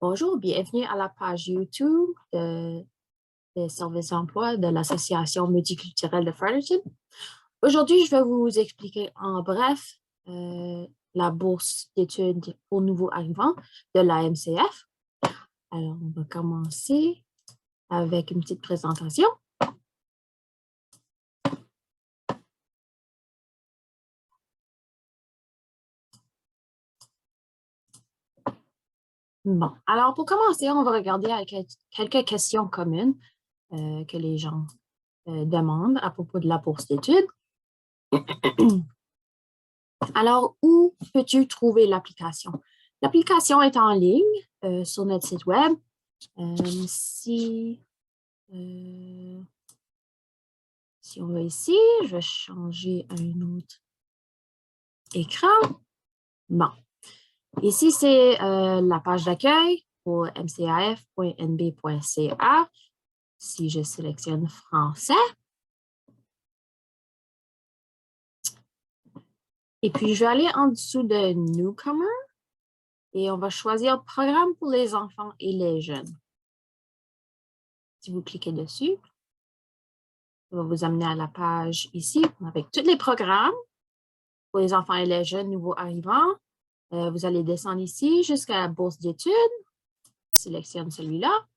Bonjour, bienvenue à la page YouTube des services d'emploi de l'Association multiculturelle de Fredericton. Aujourd'hui, je vais vous expliquer en bref la bourse d'études pour nouveaux arrivants de la MCF. Alors, on va commencer avec une petite présentation. Bon, alors pour commencer, on va regarder avec quelques questions communes que les gens demandent à propos de la bourse d'études. Alors, où peux-tu trouver l'application? L'application est en ligne sur notre site web. Si on va ici, je vais changer à un autre écran. Bon. Ici, c'est la page d'accueil pour mcaf.nb.ca. Si je sélectionne français. Et puis, je vais aller en dessous de Newcomer et on va choisir Programme pour les enfants et les jeunes. Si vous cliquez dessus, ça va vous amener à la page ici avec tous les programmes pour les enfants et les jeunes nouveaux arrivants. Vous allez descendre ici jusqu'à la bourse d'études. Sélectionne celui-là.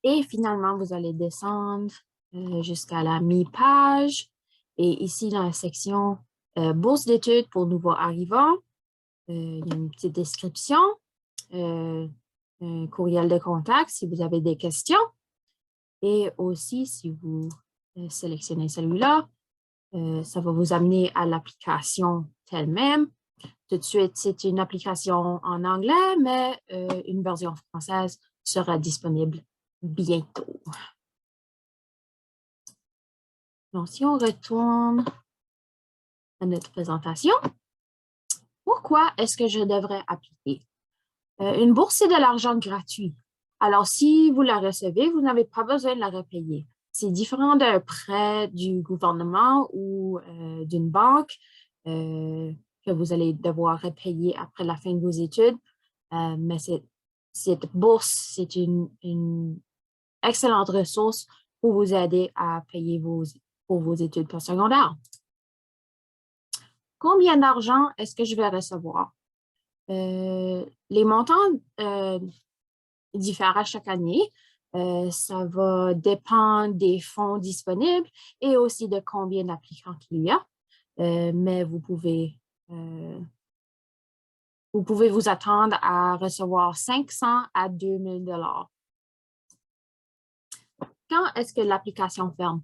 Et finalement, vous allez descendre jusqu'à la mi-page. Et ici, dans la section bourse d'études pour nouveaux arrivants, il y a une petite description, un courriel de contact si vous avez des questions. Et aussi, si vous sélectionnez celui-là, ça va vous amener à l'application elle-même. Tout de suite, c'est une application en anglais, mais une version française sera disponible bientôt. Donc, si on retourne à notre présentation, pourquoi est-ce que je devrais appliquer? Une bourse, c'est de l'argent gratuit. Alors, si vous la recevez, vous n'avez pas besoin de la repayer. C'est différent d'un prêt du gouvernement ou d'une banque que vous allez devoir repayer après la fin de vos études. Mais cette bourse, c'est une excellente ressource pour vous aider à payer pour vos études postsecondaires. Combien d'argent est-ce que je vais recevoir? Les montants diffèrent à chaque année. Ça va dépendre des fonds disponibles et aussi de combien d'applicants il y a. Mais vous pouvez vous attendre à recevoir 500 à 2000 $. Quand est-ce que l'application ferme?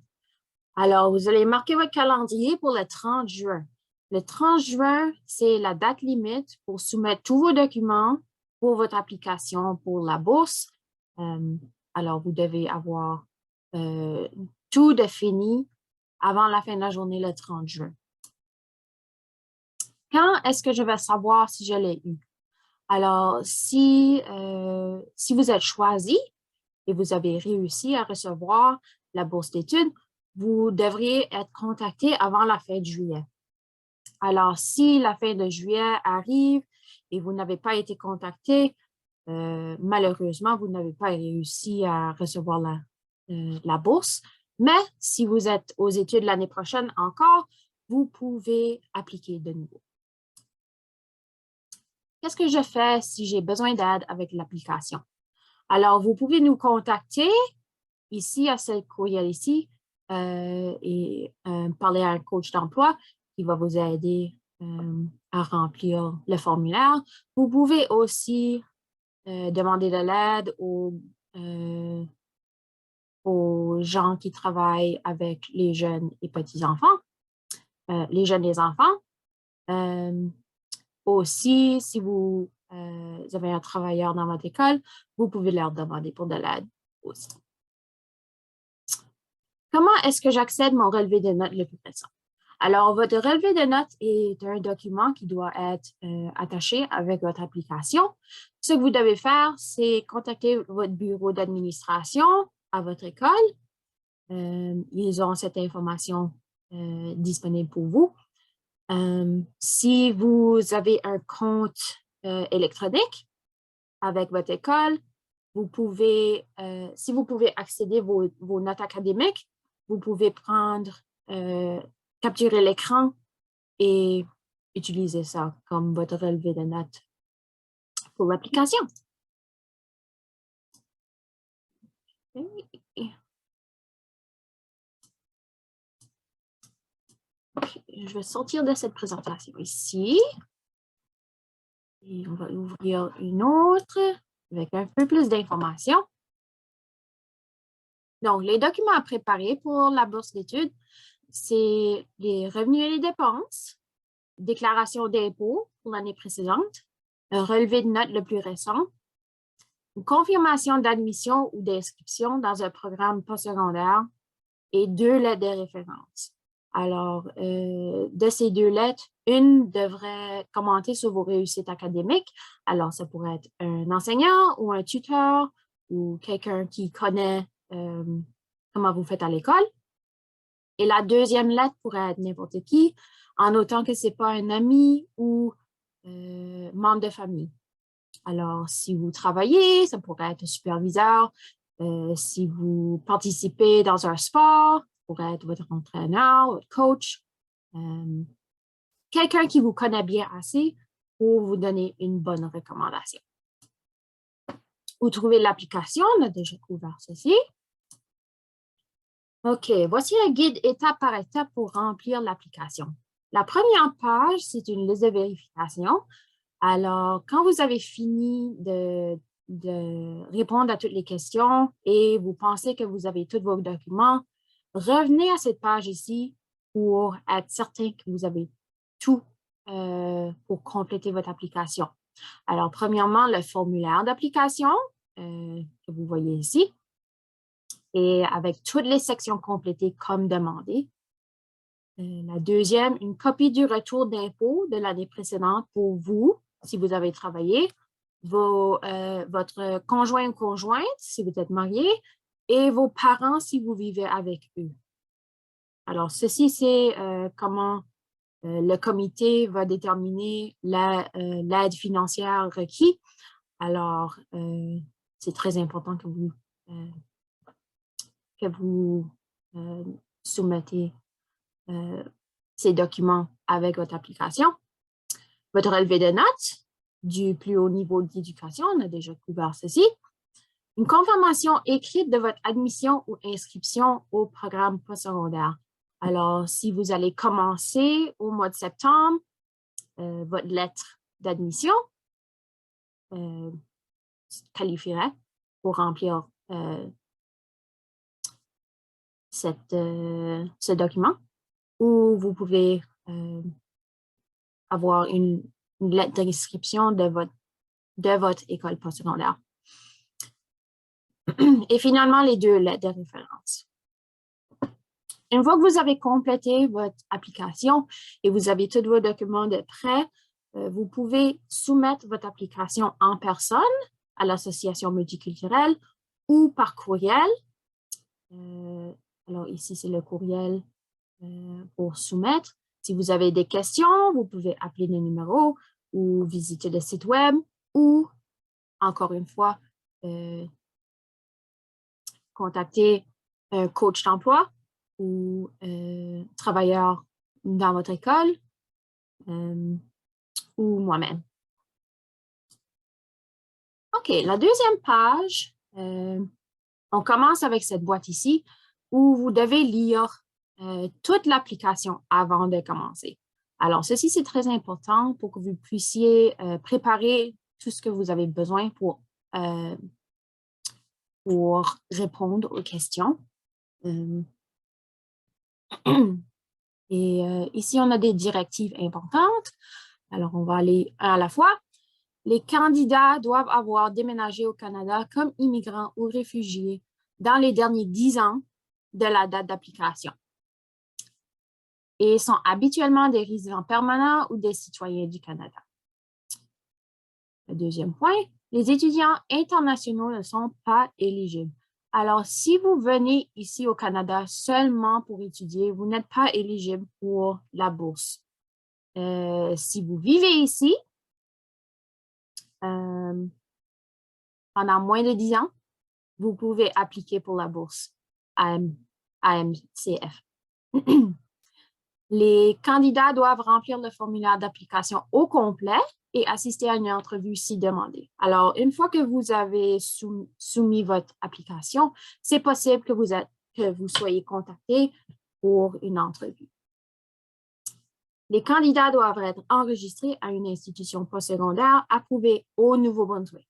Alors, vous allez marquer votre calendrier pour le 30 juin. Le 30 juin, c'est la date limite pour soumettre tous vos documents pour votre application pour la bourse. Alors, vous devez avoir tout défini avant la fin de la journée le 30 juin. Quand est-ce que je vais savoir si je l'ai eu? Alors, si vous êtes choisi et vous avez réussi à recevoir la bourse d'études, vous devriez être contacté avant la fin de juillet. Alors, si la fin de juillet arrive et vous n'avez pas été contacté, malheureusement, vous n'avez pas réussi à recevoir la bourse. Mais si vous êtes aux études l'année prochaine encore, vous pouvez appliquer de nouveau. Qu'est-ce que je fais si j'ai besoin d'aide avec l'application? Alors, vous pouvez nous contacter ici à ce courriel ici et parler à un coach d'emploi qui va vous aider à remplir le formulaire. Vous pouvez aussi demander de l'aide aux gens qui travaillent avec les jeunes et petits-enfants, les jeunes et les enfants. Aussi, si vous avez un travailleur dans votre école, vous pouvez leur demander pour de l'aide aussi. Comment est-ce que j'accède à mon relevé de notes le plus récent? Alors, votre relevé de notes est un document qui doit être attaché avec votre application. Ce que vous devez faire, c'est contacter votre bureau d'administration à votre école. Ils ont cette information disponible pour vous. Si vous avez un compte électronique avec votre école, vous pouvez, si vous pouvez accéder vos notes académiques, vous pouvez capturer l'écran et utiliser ça comme votre relevé de notes pour l'application. Je vais sortir de cette présentation ici. Et on va ouvrir une autre avec un peu plus d'informations. Donc, les documents à préparer pour la bourse d'études, c'est les revenus et les dépenses, déclaration d'impôt pour l'année précédente, un relevé de notes le plus récent, une confirmation d'admission ou d'inscription dans un programme postsecondaire et 2 lettres de référence. Alors, de ces 2 lettres, une devrait commenter sur vos réussites académiques. Alors, ça pourrait être un enseignant ou un tuteur ou quelqu'un qui connaît comment vous faites à l'école. Et la deuxième lettre pourrait être n'importe qui, en autant que ce n'est pas un ami ou membre de famille. Alors, si vous travaillez, ça pourrait être un superviseur. Si vous participez dans un sport, ça pourrait être votre entraîneur, votre coach. Quelqu'un qui vous connaît bien assez pour vous donner une bonne recommandation. Vous trouvez l'application, on a déjà couvert ceci. OK, voici un guide étape par étape pour remplir l'application. La première page, c'est une liste de vérification. Alors, quand vous avez fini de répondre à toutes les questions et vous pensez que vous avez tous vos documents, revenez à cette page ici pour être certain que vous avez tout pour compléter votre application. Alors, premièrement, le formulaire d'application que vous voyez ici et avec toutes les sections complétées comme demandé. La deuxième, une copie du retour d'impôt de l'année précédente pour vous, si vous avez travaillé, votre conjoint ou conjointe, si vous êtes marié, et vos parents, si vous vivez avec eux. Alors, ceci, c'est comment le comité va déterminer l'aide financière requise. Alors, c'est très important que vous soumettez ces documents avec votre application. Votre relevé de notes du plus haut niveau d'éducation, on a déjà couvert ceci. Une confirmation écrite de votre admission ou inscription au programme postsecondaire. Alors, si vous allez commencer au mois de septembre, votre lettre d'admission qualifierait pour remplir ce document. Ou vous pouvez avoir une lettre d'inscription de votre école postsecondaire. Et finalement, les 2 lettres de référence. Une fois que vous avez complété votre application et vous avez tous vos documents de prêt, vous pouvez soumettre votre application en personne à l'association multiculturelle ou par courriel. Alors ici, c'est le courriel pour soumettre. Si vous avez des questions, vous pouvez appeler le numéro ou visiter le site web ou, encore une fois, contacter un coach d'emploi ou travailleur dans votre école ou moi-même. OK, la deuxième page, on commence avec cette boîte ici où vous devez lire toute l'application avant de commencer. Alors, ceci, c'est très important pour que vous puissiez préparer tout ce que vous avez besoin pour répondre aux questions. Et ici, on a des directives importantes. Alors, on va aller un à la fois. Les candidats doivent avoir déménagé au Canada comme immigrants ou réfugiés dans les derniers 10 ans de la date d'application et sont habituellement des résidents permanents ou des citoyens du Canada. Le deuxième point, les étudiants internationaux ne sont pas éligibles. Alors, si vous venez ici au Canada seulement pour étudier, vous n'êtes pas éligible pour la bourse. Si vous vivez ici pendant moins de 10 ans, vous pouvez appliquer pour la bourse AMCF. Les candidats doivent remplir le formulaire d'application au complet et assister à une entrevue si demandé. Alors, une fois que vous avez soumis votre application, c'est possible que vous soyez contacté pour une entrevue. Les candidats doivent être enregistrés à une institution postsecondaire approuvée au Nouveau-Brunswick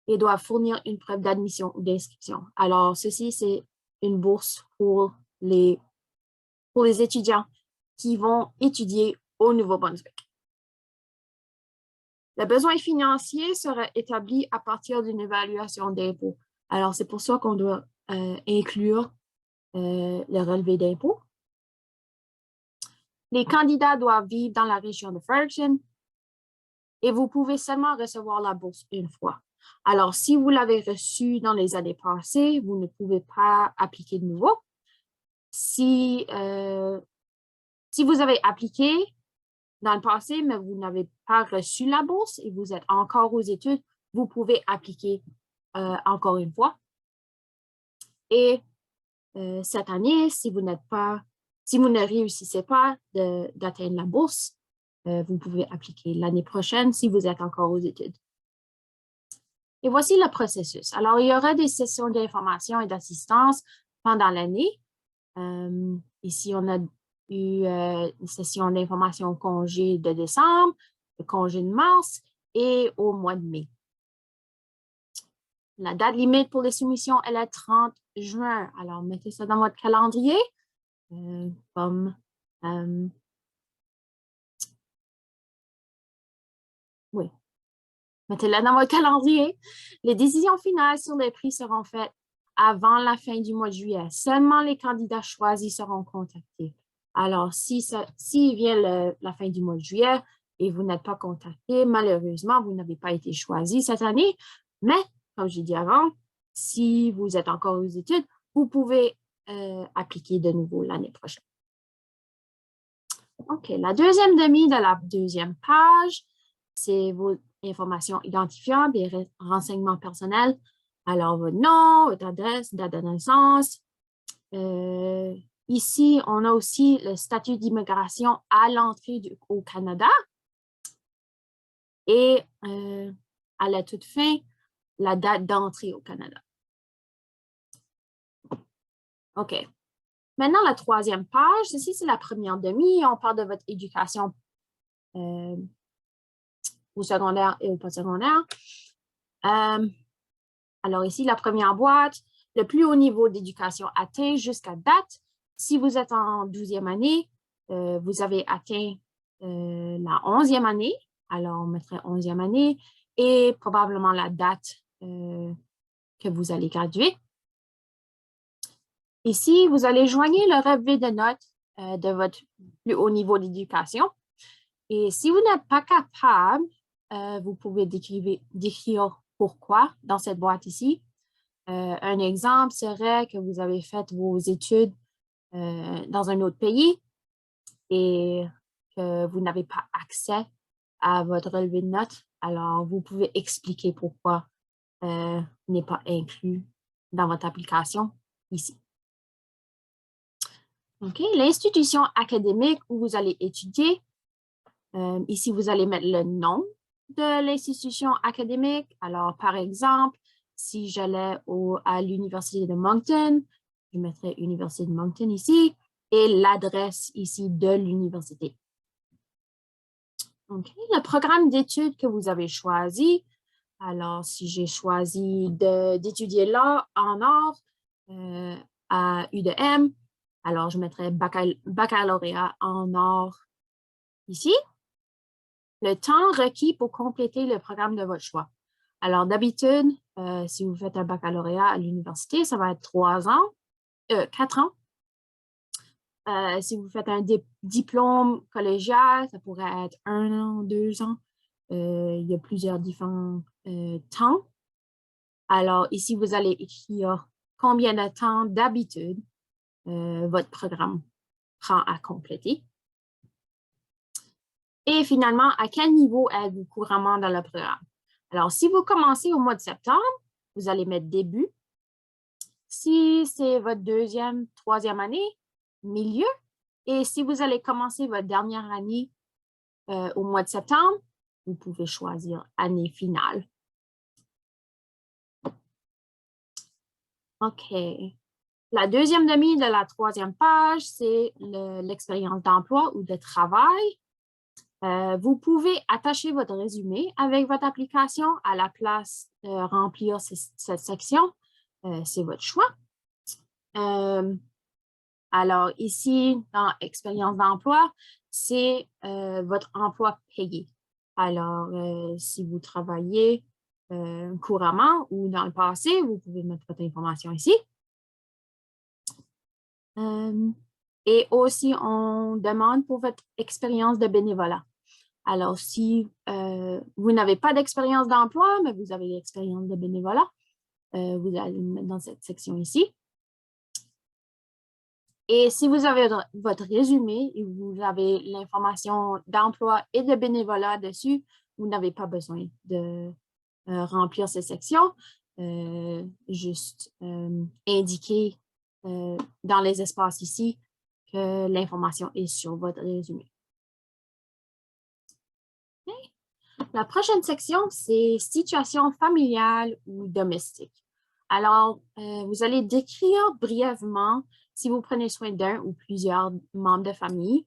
et doivent fournir une preuve d'admission ou d'inscription. Alors, ceci, c'est une bourse pour les étudiants qui vont étudier au Nouveau-Brunswick. Le besoin financier sera établi à partir d'une évaluation d'impôts. Alors, c'est pour ça qu'on doit inclure le relevé d'impôts. Les candidats doivent vivre dans la région de Fredericton et vous pouvez seulement recevoir la bourse une fois. Alors, si vous l'avez reçue dans les années passées, vous ne pouvez pas appliquer de nouveau. Si vous avez appliqué dans le passé, mais vous n'avez pas reçu la bourse et vous êtes encore aux études, vous pouvez appliquer encore une fois. Et cette année, si vous ne réussissez pas d'atteindre la bourse, vous pouvez appliquer l'année prochaine si vous êtes encore aux études. Et voici le processus. Alors, il y aura des sessions d'information et d'assistance pendant l'année. Ici, on a eu une session d'information au congé de décembre, le congé de mars et au mois de mai. La date limite pour les soumissions est le 30 juin. Alors, mettez ça dans votre calendrier. Oui, mettez-le dans votre calendrier. Les décisions finales sur les prix seront faites avant la fin du mois de juillet. Seulement les candidats choisis seront contactés. Alors, s'il vient la fin du mois de juillet et vous n'êtes pas contacté, malheureusement, vous n'avez pas été choisi cette année. Mais, comme j'ai dit avant, si vous êtes encore aux études, vous pouvez appliquer de nouveau l'année prochaine. OK, la deuxième demi de la deuxième page, c'est vos informations identifiantes, des renseignements personnels. Alors, votre nom, votre adresse, date de naissance. Ici, on a aussi le statut d'immigration à l'entrée au Canada. Et à la toute fin, la date d'entrée au Canada. OK. Maintenant, la troisième page, ceci, c'est la première demi. On parle de votre éducation au secondaire et au postsecondaire. Alors ici, la première boîte, le plus haut niveau d'éducation atteint jusqu'à date. Si vous êtes en 12e année, vous avez atteint la 11e année. Alors, on mettrait 11e année et probablement la date que vous allez graduer. Ici, vous allez joindre le relevé de notes de votre plus haut niveau d'éducation. Et si vous n'êtes pas capable, vous pouvez décrire pourquoi dans cette boîte ici. Un exemple serait que vous avez fait vos études dans un autre pays et que vous n'avez pas accès à votre relevé de notes. Alors, vous pouvez expliquer pourquoi n'est pas inclus dans votre application ici. OK, l'institution académique où vous allez étudier. Ici, vous allez mettre le nom de l'institution académique. Alors, par exemple, si j'allais à l'Université de Moncton, je mettrais Université de Moncton ici et l'adresse ici de l'université. OK, le programme d'études que vous avez choisi. Alors, si j'ai choisi d'étudier là en or à UDM, alors je mettrais baccalauréat en or ici. Le temps requis pour compléter le programme de votre choix. Alors, d'habitude, si vous faites un baccalauréat à l'université, ça va être 4 ans. Si vous faites un diplôme collégial, ça pourrait être 1 an, 2 ans. Il y a plusieurs différents temps. Alors, ici, vous allez écrire combien de temps d'habitude votre programme prend à compléter. Et finalement, à quel niveau êtes-vous couramment dans le programme? Alors, si vous commencez au mois de septembre, vous allez mettre début. Si c'est votre deuxième, troisième année, milieu. Et si vous allez commencer votre dernière année au mois de septembre, vous pouvez choisir année finale. OK. La deuxième demi de la troisième page, c'est l'expérience d'emploi ou de travail. Vous pouvez attacher votre résumé avec votre application à la place de remplir cette section. C'est votre choix. Alors, ici, dans expérience d'emploi, c'est votre emploi payé. Alors, si vous travaillez couramment ou dans le passé, vous pouvez mettre votre information ici. Et aussi, on demande pour votre expérience de bénévolat. Alors, si vous n'avez pas d'expérience d'emploi, mais vous avez l'expérience de bénévolat, vous allez le mettre dans cette section ici. Et si vous avez votre résumé et vous avez l'information d'emploi et de bénévolat dessus, vous n'avez pas besoin de remplir ces sections. Juste indiquer dans les espaces ici que l'information est sur votre résumé. Okay. La prochaine section, c'est situation familiale ou domestique. Alors, vous allez décrire brièvement si vous prenez soin d'un ou plusieurs membres de famille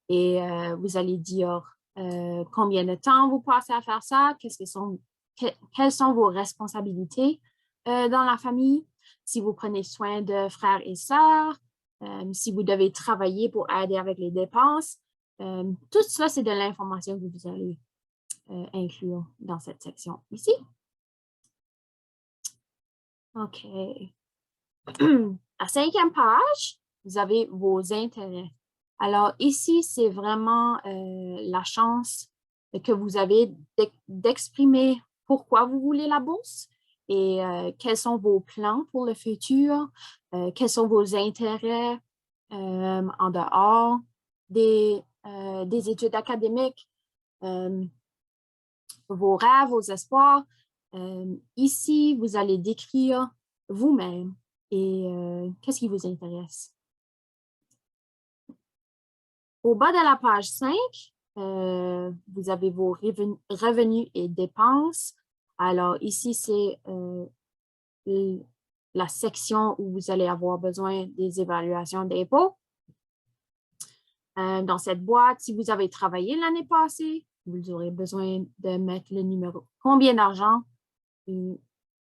et vous allez dire combien de temps vous passez à faire ça, quelles sont vos responsabilités dans la famille, si vous prenez soin de frères et sœurs, si vous devez travailler pour aider avec les dépenses. Tout ça, c'est de l'information que vous allez inclure dans cette section ici. OK. La cinquième page, vous avez vos intérêts. Alors ici, c'est vraiment la chance que vous avez d'exprimer pourquoi vous voulez la bourse et quels sont vos plans pour le futur, quels sont vos intérêts en dehors des études académiques, vos rêves, vos espoirs. Ici, vous allez décrire vous-même et qu'est-ce qui vous intéresse. Au bas de la page 5, vous avez vos revenus et dépenses. Alors ici, c'est la section où vous allez avoir besoin des évaluations d'impôts. Dans cette boîte, si vous avez travaillé l'année passée, vous aurez besoin de mettre le numéro. Combien d'argent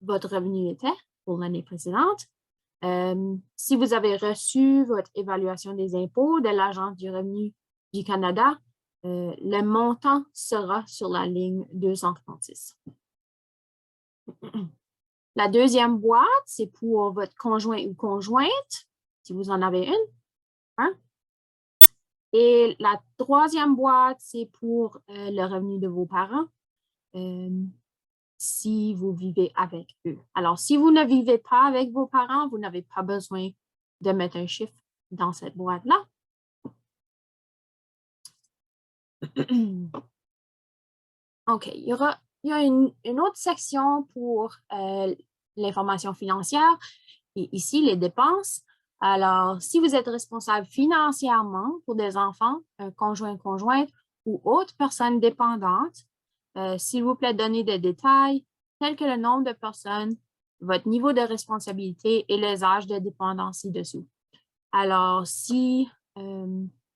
votre revenu était pour l'année précédente. Si vous avez reçu votre évaluation des impôts de l'Agence du revenu du Canada, le montant sera sur la ligne 236. La deuxième boîte, c'est pour votre conjoint ou conjointe, si vous en avez une. Hein? Et la troisième boîte, c'est pour le revenu de vos parents. Si vous vivez avec eux. Alors, si vous ne vivez pas avec vos parents, vous n'avez pas besoin de mettre un chiffre dans cette boîte-là. OK, il y a une autre section pour l'information financière et ici, les dépenses. Alors, si vous êtes responsable financièrement pour des enfants, un conjoint, conjointe ou autre personne dépendante, s'il vous plaît, donnez des détails tels que le nombre de personnes, votre niveau de responsabilité et les âges de dépendance ci-dessous. Alors, si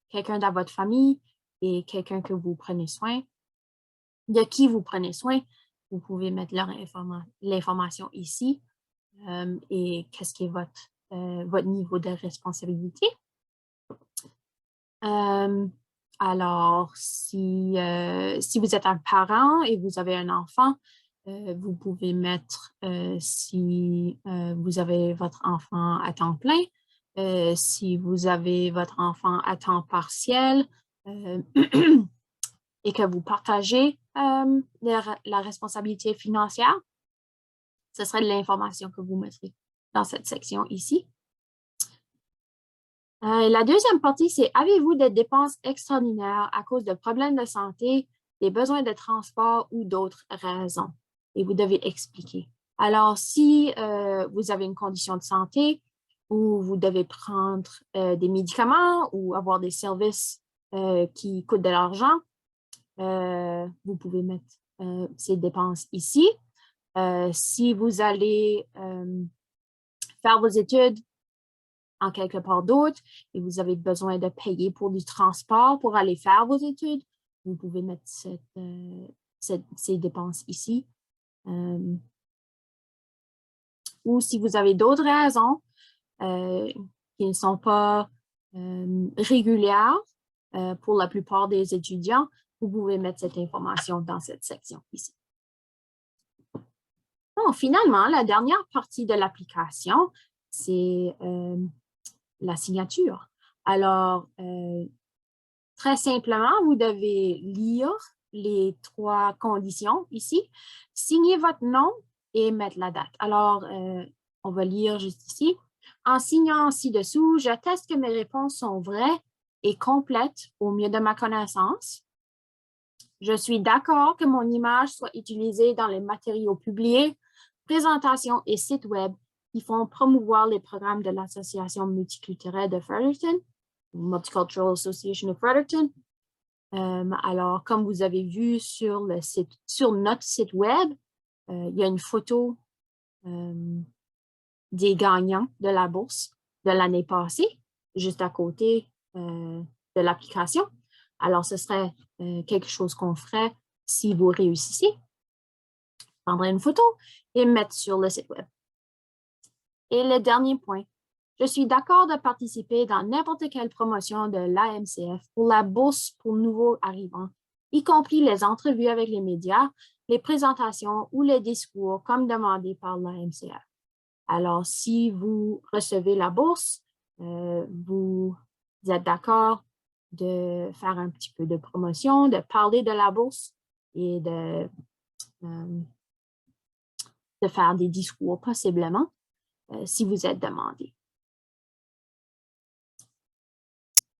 quelqu'un dans votre famille est quelqu'un que vous prenez soin, de qui vous prenez soin, vous pouvez mettre l'information ici et qu'est-ce qui est votre niveau de responsabilité. Alors, si vous êtes un parent et vous avez un enfant, vous pouvez mettre si vous avez votre enfant à temps plein, si vous avez votre enfant à temps partiel et que vous partagez la responsabilité financière, ce serait de l'information que vous mettrez dans cette section ici. La deuxième partie, c'est avez-vous des dépenses extraordinaires à cause de problèmes de santé, des besoins de transport ou d'autres raisons? Et vous devez expliquer. Alors, si vous avez une condition de santé ou vous devez prendre des médicaments ou avoir des services qui coûtent de l'argent, vous pouvez mettre ces dépenses ici. Si vous allez faire vos études en quelque part d'autre et vous avez besoin de payer pour du transport pour aller faire vos études, vous pouvez mettre ces dépenses ici. Ou si vous avez d'autres raisons qui ne sont pas régulières pour la plupart des étudiants, vous pouvez mettre cette information dans cette section ici. Bon, finalement, la dernière partie de l'application, c'est la signature. Alors, très simplement, vous devez lire les 3 conditions ici, signer votre nom et mettre la date. Alors, on va lire juste ici. En signant ci-dessous, j'atteste que mes réponses sont vraies et complètes au mieux de ma connaissance. Je suis d'accord que mon image soit utilisée dans les matériaux publiés, présentations et sites web qui font promouvoir les programmes de l'Association multiculturelle de Fredericton, Multicultural Association of Fredericton. Alors, comme vous avez vu sur notre site web, il y a une photo des gagnants de la bourse de l'année passée, juste à côté de l'application. Alors, ce serait quelque chose qu'on ferait si vous réussissez. Prendre une photo et mettre sur le site web. Et le dernier point, je suis d'accord de participer dans n'importe quelle promotion de l'AMCF pour la bourse pour nouveaux arrivants, y compris les entrevues avec les médias, les présentations ou les discours comme demandé par l'AMCF. Alors, si vous recevez la bourse, vous êtes d'accord de faire un petit peu de promotion, de parler de la bourse et de faire des discours possiblement si vous êtes demandé.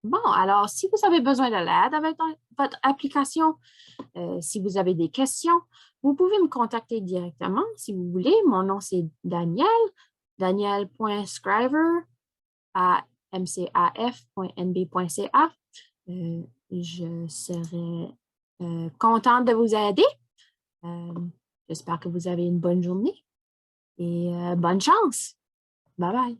Bon, alors, si vous avez besoin de l'aide avec votre application, si vous avez des questions, vous pouvez me contacter directement si vous voulez. Mon nom, c'est Danielle, daniel.scriver@mcaf.nb.ca. Je serai contente de vous aider. J'espère que vous avez une bonne journée et bonne chance. Bye bye.